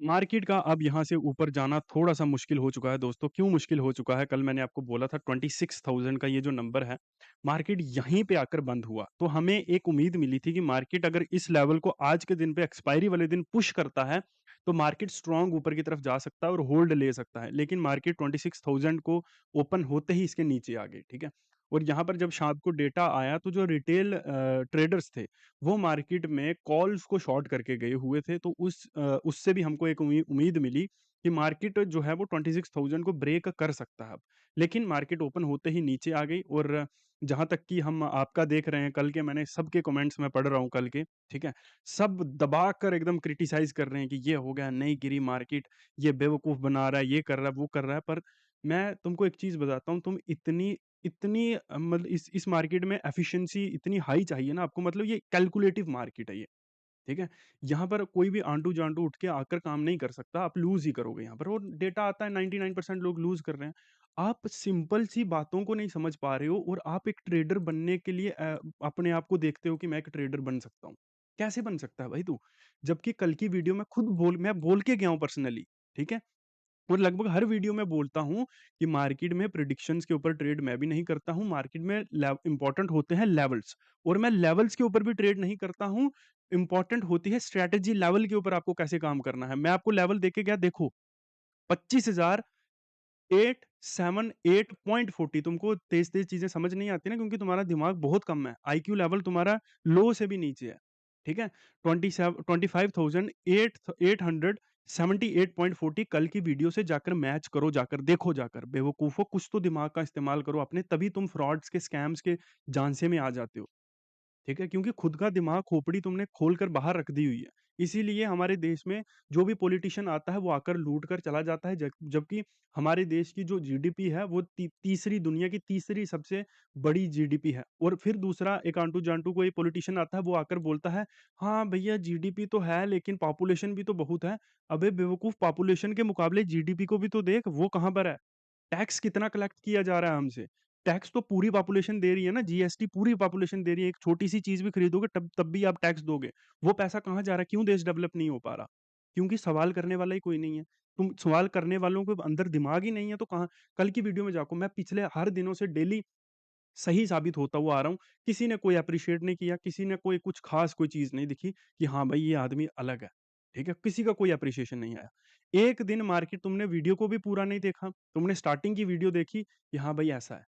Market का अब यहाँ से ऊपर जाना थोड़ा-सा मुश्किल हो चुका है दोस्तों। क्यों मुश्किल हो चुका है? कल मैंने आपको बोला था 26,000 का ये जो नंबर है, मार्केट यहीं पे आकर बंद हुआ। तो हमें एक उम्मीद मिली थी कि मार्केट अगर इस लेवल को आज के दिन पे एक्सपायरी वाले दिन पुश करता है, तो मार्केट स्ट्रॉन्ग ऊपर की तरफ जा सकता है और होल्ड ले सकता है। लेकिन मार्केट 26,000 को ओपन होते ही इसके नीचे आ गई, ठीक है? और यहाँ पर जब शाम को डेटा आया तो जो रिटेल ट्रेडर्स थे, वो मार्केट में कॉल्स को शॉर्ट करके गए हुए थे, तो उससे भी हमको एक उम्मीद मिली कि मार्केट जो है वो 26,000 को ब्रेक कर सकता है अब। लेकिन मार्केट ओपन होते ही नीचे आ गई और जहाँ तक कि हम आपका देख रहे हैं, कल के मैंने सबके कमेंट्स में पढ़ रहा हूँ कल के, ठीक है? सब दबाकर एकदम क्रिटिसाइज़ कर रहे हैं कि ये हो गया, नहीं गिरी मार्केट, ये बेवकूफ़ बना रहा है, ये कर रहा है, वो कर रहा है। पर मैं तुमको एक चीज़ बताता हूँ, तुम इतनी इतनी मतलब इस मार्केट में एफिशिएंसी इतनी हाई चाहिए ना आपको, मतलब ये कैलकुलेटिव मार्केट है ये, ठीक है? यहाँ पर कोई भी आंटू-जांटू उठ के आकर काम नहीं कर सकता, आप लूज़ ही करोगे यहाँ पर और डेटा आता है 99% लोग लूज़ कर रहे हैं। आप सिंपल सी बातों को नहीं समझ पा रहे हो और आप एक ट्रेडर बनने के लिए अपने आप को देखते हो कि मैं एक ट्रेडर बन सकता हूँ। कैसे बन सकता है भाई तू? जबकि कल की वीडियो में मैं बोल के गया हूँ पर्सनली, ठीक है? और लगभग हर वीडियो में बोलता हूँ कि मार्केट में प्रेडिक्शंस के ऊपर ट्रेड मैं भी नहीं करता हूँ। मार्केट में इंपॉर्टेंट होते हैं लेवल्स और मैं लेवल्स के ऊपर भी ट्रेड नहीं करता हूँ। इंपॉर्टेंट होती है स्ट्रेटेजी लेवल के ऊपर आपको कैसे काम करना है। मैं आपको लेवल देके गया देखो 25,000 878.40 तुमको तेज-तेज चीज़ें समझ नहीं आती ना क्योंकि तुम्हारा दिमाग बहुत कम है। आईक्यू लेवल तुम्हारा लो से भी नीचे है। ठीक है? 25,878.40 कल की वीडियो से जाकर मैच करो जाकर, देखो जाकर। बेवकूफ़ों कुछ तो दिमाग का इस्तेमाल करो अपने तभी तुम फ्रॉड्स के, स्कैम्स के झांसे में आ जाते हो। ठीक है? क्योंकि खुद का दिमाग खोपड़ी तुमने खोल कर बाहर रख दी हुई है। इसीलिए हमारे देश में जो भी पॉलिटिशियन आता है वो आकर लूट कर चला जाता है जबकि हमारे देश की जो जीडीपी है वो तीसरी दुनिया की तीसरी सबसे बड़ी जीडीपी है। और फिर दूसरा एक आंटू-जांटू कोई पॉलिटिशियन आता है वो आकर बोलता है, "हाँ भैया जीडीपी तो है लेकिन पॉपुलेशन भी तो बहुत है।" अबे बेवकूफ़ पॉपुलेशन के मुकाबले जीडीपी को भी तो देख, वो कहाँ पर है? टैक्स कितना कलेक्ट किया जा रहा है हमसे? टैक्स तो पूरी पॉपुलेशन दे रही है ना, जीएसटी पूरी पॉपुलेशन दे रही है। एक छोटी-सी चीज़ भी खरीदोगे तब तब भी आप टैक्स दोगे। वो पैसा कहाँ जा रहा है? क्यों देश डेवलप नहीं हो पा रहा? क्योंकि सवाल करने वाला ही कोई नहीं है। तुम सवाल करने वालों के अंदर दिमाग ही नहीं है तो कहाँ कल की वीडियो में जाको मैं पिछले हर दिनों से डेली सही साबित होता हुआ आ रहा हूँ। किसी ने कोई एप्रिशिएट नहीं किया, किसी ने कोई कुछ ख़ास कोई चीज़ नहीं दिखी कि हाँ भाई, ये आदमी अलग है। ठीक है? किसी का कोई एप्रिशिएशन नहीं आया। एक दिन मार्केट तुमने वीडियो को भी पूरा नहीं देखा, तुमने स्टार्टिंग की वीडियो देखी कि हाँ भाई ऐसा है।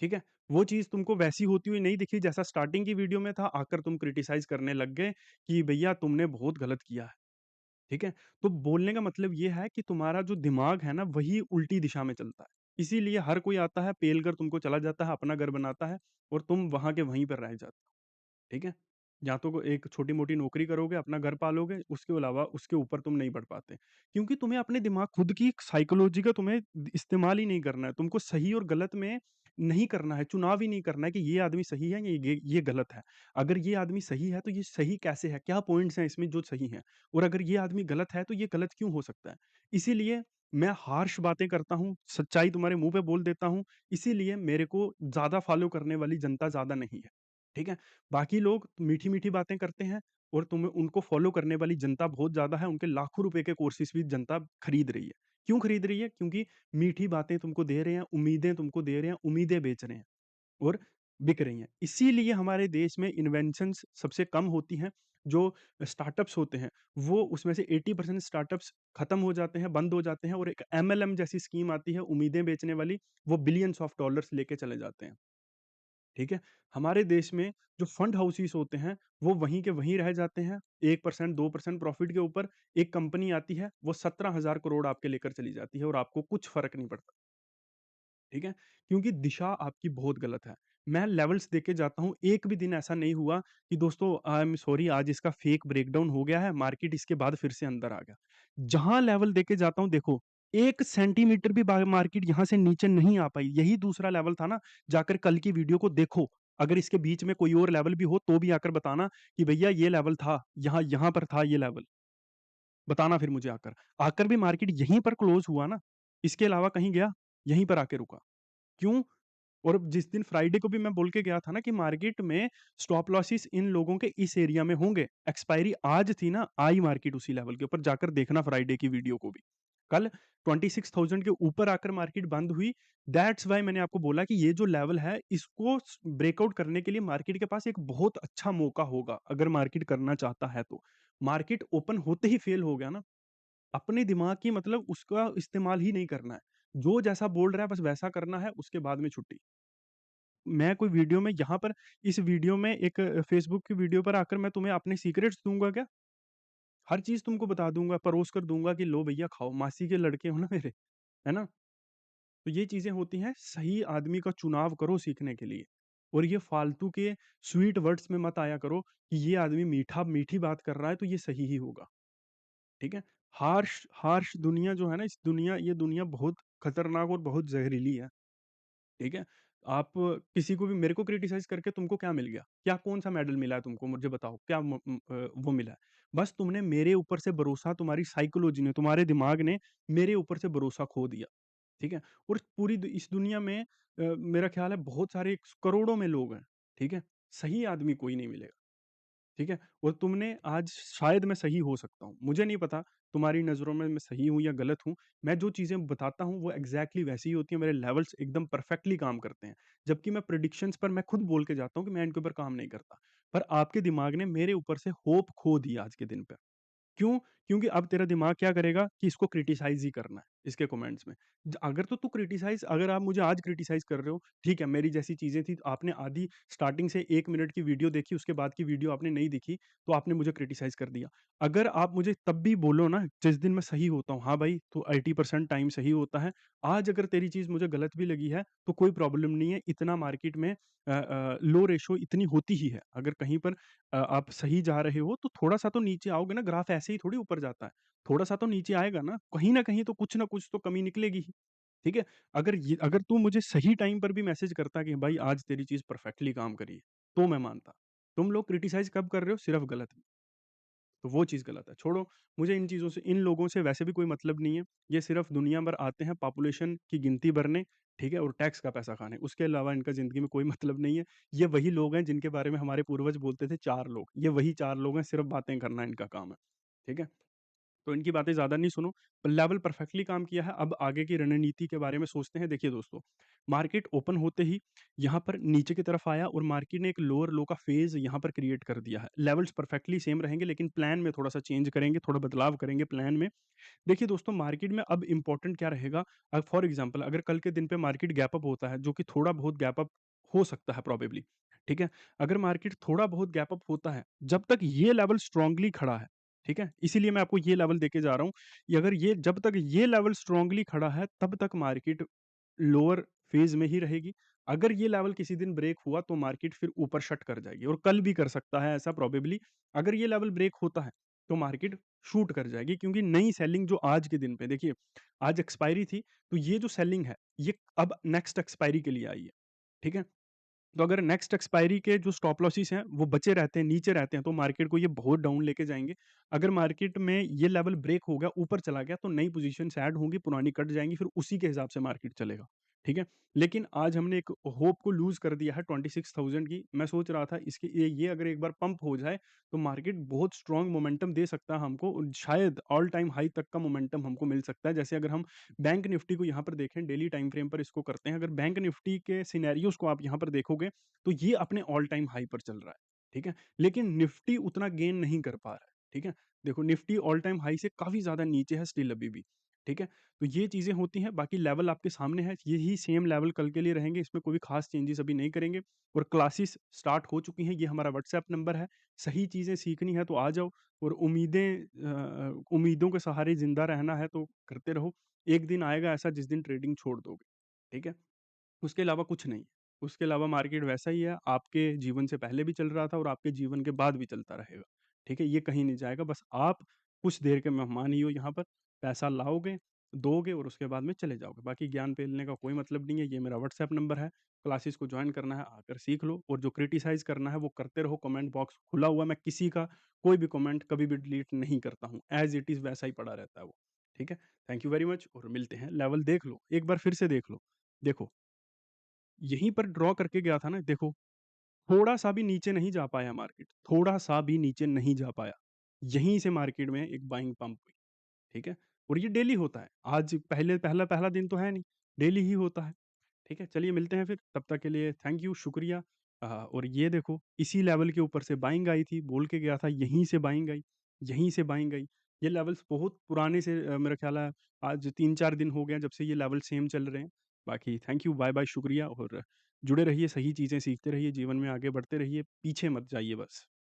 ठीक है? वो चीज़ तुमको वैसी होती हुई नहीं दिखी जैसा स्टार्टिंग की वीडियो में था, आकर तुम क्रिटिसाइज़ करने लग गए कि भैया तुमने बहुत गलत किया है। ठीक है? तो बोलने का मतलब ये है कि तुम्हारा जो दिमाग है ना, वही उल्टी दिशा में चलता है। इसीलिए हर कोई आता है, पेल कर तुमको चला जाता है, अपना घर बनाता है और तुम वहाँ के वहीं पर रह जाते हो। ठीक है? या तो एक छोटी-मोटी नौकरी करोगे, अपना घर पालोगे, उसके अलावा उसके ऊपर तुम नहीं बढ़ पाते। क्योंकि तुम्हें अपने दिमाग खुद की साइकोलॉजी का तुम्हें इस्तेमाल ही नहीं करना है। तुमको सही और गलत में नहीं करना है, चुनाव ही नहीं करना है कि ये आदमी सही है या ये गलत है। अगर ये आदमी सही है, तो ये सही कैसे है? क्या पॉइंट्स हैं इसमें जो सही हैं? और अगर ये आदमी गलत है, तो ये गलत क्यों हो सकता है? इसीलिए मैं हार्श बातें करता हूँ, सच्चाई तुम्हारे मुँह पे बोल देता हूँ, इसीलिए मेरे को ज़्यादा फॉलो करने वाली जनता ज़्यादा नहीं है। ठीक है? बाकी लोग मीठी-मीठी बातें करते हैं और तुम्हें उनको फ़ॉलो करने वाली जनता बहुत ज़्यादा है, उनके लाखों रुपए के कोर्सेज़ भी जनता खरीद रही है। क्यों खरीद रही है? क्योंकि मीठी बातें तुमको दे रहे हैं, उम्मीदें तुमको दे रहे हैं, उम्मीदें बेच रहे हैं और बिक रही हैं। इसीलिए हमारे देश में इन्वेंशन्स सबसे कम होती हैं, जो स्टार्टअप्स होते हैं, वो उसमें से 80% स्टार्टअप्स खत्म हो जाते हैं, बंद हो जाते हैं और एक एमएलएम जैसी स्कीम आती है, उम्मीदें बेचने वाली, वो बिलियंस ऑफ डॉलर्स लेके चले जाते हैं। ठीक है? हमारे देश में जो फंड हाउसेस होते हैं, वो वहीं के वहीं रह जाते हैं। 1% 2% प्रॉफिट के ऊपर एक कंपनी आती है, वो 17,000 करोड़ आपके लेकर चली जाती है और आपको कुछ फ़र्क नहीं पड़ता। ठीक है? क्योंकि दिशा आपकी बहुत गलत है। मैं लेवल्स देके जाता हूँ, एक भी दिन ऐसा नहीं हुआ कि दोस्तों आई एम सॉरी आज इसका फेक ब्रेकडाउन हो गया है, मार्केट इसके बाद फिर से अंदर आ गया। जहाँ लेवल देके जाता हूँ देखो, 1 सेंटीमीटर भी मार्केट यहाँ से नीचे नहीं आ पाई। यही दूसरा लेवल था ना, जाकर कल की वीडियो को देखो। अगर इसके बीच में कोई और लेवल भी हो तो भी आकर बताना कि भैया ये लेवल था, यहाँ यहाँ पर था ये लेवल। बताना फिर मुझे आकर। आकर भी मार्केट यहीं पर क्लोज़ हुआ ना, इसके अलावा कहीं गया? यहीं पर आके रुका। क्यों? और जिस दिन फ्राइडे को भी मैं बोल के गया था ना कि मार्केट में स्टॉप लॉसेस इन लोगों के इस एरिया में होंगे। एक्सपायरी आज थी ना, आई मार्केट उसी लेवल के ऊपर, जाकर देखना फ्राइडे की वीडियो को भी। कल 26,000 के ऊपर आकर मार्केट बंद हुई। दैट्स व्हाई मैंने आपको बोला कि ये जो लेवल है इसको ब्रेकआउट करने के लिए मार्केट के पास एक बहुत अच्छा मौका होगा, अगर मार्केट करना चाहता है तो। मार्केट ओपन होते ही फेल हो गया ना, अपने दिमाग की मतलब उसका इस्तेमाल ही नहीं करना है। जो जैसा बोल रहा है बस वैसा करना है, उसके बाद में छुट्टी। मैं कोई वीडियो में यहाँ पर इस वीडियो में एक फ़ेसबुक की वीडियो पर आकर मैं तुम्हें अपने सीक्रेट्स दूँगा क्या? हर चीज़ तुमको बता दूँगा, परोस कर दूँगा कि लो भैया खाओ, मासी के लड़के हो ना मेरे, है ना? तो ये चीज़ें होती हैं, सही आदमी का चुनाव करो सीखने के लिए। और ये फालतू के स्वीट वर्ड्स में मत आया करो कि ये आदमी मीठी बात कर रहा है तो ये सही ही होगा, ठीक है? हार्श हार्श दुनिया जो है ना, ये दुनिया बहुत खतरनाक और बहुत ज़हरीली है। ठीक है? आप किसी को भी, मेरे को क्रिटिसाइज़ करके तुमको क्या मिल गया? क्या कौन-सा मेडल मिला है तुमको मुझे बताओ? क्या वो मिला है? बस तुमने मेरे ऊपर से भरोसा, तुम्हारी साइकोलॉजी ने, तुम्हारे दिमाग ने मेरे ऊपर से भरोसा खो दिया, ठीक है? और पूरी इस दुनिया में मेरा ख़्याल है बहुत सारे करोड़ों में लोग हैं, ठीक है? सही आदमी कोई नहीं मिलेगा। ठीक है? और तुमने आज, शायद मैं सही हो सकता हूँ, मुझे नहीं पता तुम्हारी नज़रों में मैं सही हूँ या गलत हूँ। मैं जो चीज़ें बताता हूँ वो एग्ज़ैक्टली वैसी ही होती हैं, मेरे लेवल्स एकदम परफेक्टली काम करते हैं। जबकि मैं प्रेडिक्शंस पर मैं खुद बोल के जाता हूँ कि मैं इनके ऊपर काम नहीं करता। पर आपके दिमाग ने मेरे ऊपर से होप खो दी आज के दिन पे। क्यों? क्योंकि अब तेरा दिमाग क्या करेगा कि इसको क्रिटिसाइज़ ही करना है, इसके कमेंट्स में। अगर तो तू क्रिटिसाइज़, अगर आप मुझे आज क्रिटिसाइज़ कर रहे हो, ठीक है, मेरी जैसी चीज़ें थी, तो आपने आधी स्टार्टिंग से 1 मिनट की वीडियो देखी, उसके बाद की वीडियो आपने नहीं देखी, तो आपने मुझे क्रिटिसाइज़ कर दिया। अगर आप मुझे तब भी बोलो ना, जिस दिन मैं सही होता हूँ, हाँ भाई, तू 80% टाइम सही होता है। आज अगर तेरी चीज़ मुझे गलत भी लगी है, तो कोई प्रॉब्लम नहीं है, इतना मार्केट में लो रेशियो इतनी होती ही है। अगर कहीं पर आप सही जा रहे हो तो थोड़ा-सा तो नीचे आओगे ना, ग्राफ ऐसे ही थोड़ी ऊपर जाता है। थोड़ा-सा तो नीचे आएगा ना, कहीं न कहीं तो कुछ न कुछ तो कमी निकलेगी ही, ठीक है? अगर तू मुझे सही टाइम पर भी मैसेज करता कि भाई आज तेरी चीज़ परफेक्टली काम करी है, तो मैं मानता। तुम लोग क्रिटिसाइज़ कब कर रहे हो? सिर्फ़ गलत में। तो वो चीज़ गलत है। छोड़ो, मुझे इन चीज़ों से, इन लोगों से वैसे भी कोई मतलब नहीं है। ये सिर्फ़ दुनिया भर आते हैं पॉपुलेशन की गिनती भरने, ठीक है? और टैक्स का पैसा खाने। उसके अलावा इनका ज़िंदगी में कोई मतलब नहीं है। ये वही लोग हैं जिनके बारे में हमारे पूर्वज बोलते थे 4 लोग। ये वही 4 लोग हैं, सिर्फ़ बातें करना इनका काम है। ठीक है? तो इनकी बातें ज़्यादा नहीं सुनो। लेवल परफेक्टली काम किया है, अब आगे की रणनीति के बारे में सोचते हैं। देखिए दोस्तों, मार्केट ओपन होते ही यहाँ पर नीचे की तरफ आया और मार्केट ने एक लोअर लो का फ़ेज़ यहाँ पर क्रिएट कर दिया है। लेवल्स परफेक्टली सेम रहेंगे लेकिन प्लान में थोड़ा-सा चेंज करेंगे, थोड़ा बदलाव करेंगे प्लान में। देखिए दोस्तों, मार्केट में अब इम्पोर्टेंट क्या रहेगा, फॉर एग्ज़ाम्पल अगर कल के दिन पे मार्केट गैप अप होता है, जो कि थोड़ा बहुत गैप अप हो सकता है प्रोबेबली, ठीक है? अगर मार्केट थोड़ा बहुत गैप अप होता है, जब तक ये लेवल स्ट्रांगली खड़ा है, ठीक है? इसीलिए मैं आपको ये लेवल देके जा रहा हूँ, कि अगर ये, जब तक ये लेवल स्ट्रांगली खड़ा है, तब तक मार्केट लोअर फेज़ में ही रहेगी। अगर ये लेवल किसी दिन ब्रेक हुआ तो मार्केट फिर ऊपर शट कर जाएगी और कल भी कर सकता है ऐसा प्रोबेबली। अगर ये लेवल ब्रेक होता है, तो मार्केट शूट कर जाएगी, क्योंकि नई सेलिंग जो आज के दिन पे देखिए, आज एक्सपायरी थी, तो ये जो सेलिंग है, ये अब नेक्स्ट एक्सपायरी के लिए आई है, ठीक है? तो अगर नेक्स्ट एक्सपायरी के जो स्टॉप लॉसेस हैं, वो बचे रहते हैं, नीचे रहते हैं, तो मार्केट को ये बहुत डाउन लेके जाएँगे। अगर मार्केट में ये लेवल ब्रेक हो गया, ऊपर चला गया, तो नई पोज़ीशंस ऐड होंगी, पुरानी कट जाएँगी, फिर उसी के हिसाब से मार्केट चलेगा, ठीक है? लेकिन आज हमने एक होप को लूज़ कर दिया है 26,000 की। मैं सोच रहा था इसकी ये अगर एक बार पंप हो जाए, तो मार्केट बहुत स्ट्रॉन्ग मोमेंटम दे सकता है हमको, और शायद ऑल टाइम हाई तक का मोमेंटम हमको मिल सकता है। जैसे अगर हम बैंक निफ्टी को यहाँ पर देखें, डेली टाइम फ्रेम पर इसको करते हैं, अगर बैंक निफ्टी के सिनेरियोज़ को आप यहाँ पर देखोगे, तो ये अपने ऑल टाइम हाई पर चल रहा है, ठीक है? लेकिन निफ्टी उतना गेन नहीं कर पा रहा है, ठीक है? देखो, निफ्टी ऑल टाइम हाई से काफ़ी ज़्यादा नीचे है स्टिल अभी भी, ठीक है? तो ये चीज़ें होती हैं, बाकी लेवल आपके सामने है, यही सेम लेवल कल के लिए रहेंगे, इसमें कोई ख़ास चेंजेस अभी नहीं करेंगे। और क्लासेस स्टार्ट हो चुकी हैं, ये हमारा व्हाट्सएप नंबर है, सही चीज़ें सीखनी है तो आ जाओ, और उम्मीदों के सहारे ज़िंदा रहना है तो करते रहो। एक दिन आएगा ऐसा जिस दिन ट्रेडिंग छोड़ दोगे, ठीक है? उसके अलावा कुछ नहीं। उसके अलावा मार्केट वैसा ही है, आपके जीवन से पहले भी चल रहा था और आपके जीवन के बाद भी चलता रहेगा, ठीक है? ये कहीं नहीं जाएगा, बस आप कुछ देर के मेहमान ही हो यहाँ पर, पैसा लाओगे, दोगे और उसके बाद में चले जाओगे। बाकी ज्ञान पेलने का कोई मतलब नहीं है, ये मेरा व्हाट्सएप नंबर है, क्लासेस को जॉइन करना है, आकर सीख लो, और जो क्रिटिसाइज़ करना है वो करते रहो, कमेंट बॉक्स खुला हुआ है, मैं किसी का कोई भी कमेंट कभी भी डिलीट नहीं करता हूँ, ऐज़ इट इज़ वैसा ही पड़ा रहता है वो, ठीक है? थैंक यू वेरी मच, और मिलते हैं, लेवल देख लो, एक बार फिर से देख लो, देखो यहीं पर ड्रॉ करके गया था ना, देखो, थोड़ा-सा भी नीचे नहीं जा पाया मार्केट, थोड़ा-सा भी नीचे नहीं जा पाया। यहीं से मार्केट में एक बाइंग पंप हुई, ठीक है? और ये डेली होता है, आज पहले पहला पहला दिन तो है नहीं, डेली ही होता है, ठीक है? चलिए मिलते हैं फिर, तब तक के लिए थैंक यू, शुक्रिया। और ये देखो, इसी लेवल के ऊपर से बाइंग आई थी, बोल के गया था यहीं से बाइंग आई, यहीं से बाइंग आई। ये लेवल्स बहुत पुराने से मेरा ख़्याल है आज 3-4 दिन हो गए हैं जब से ये लेवल सेम चल रहे हैं। बाकी थैंक यू, बाय-बाय, शुक्रिया और जुड़े रहिए, सही चीज़ें सीखते रहिए, जीवन में आगे बढ़ते रहिए, पीछे मत जाइए बस।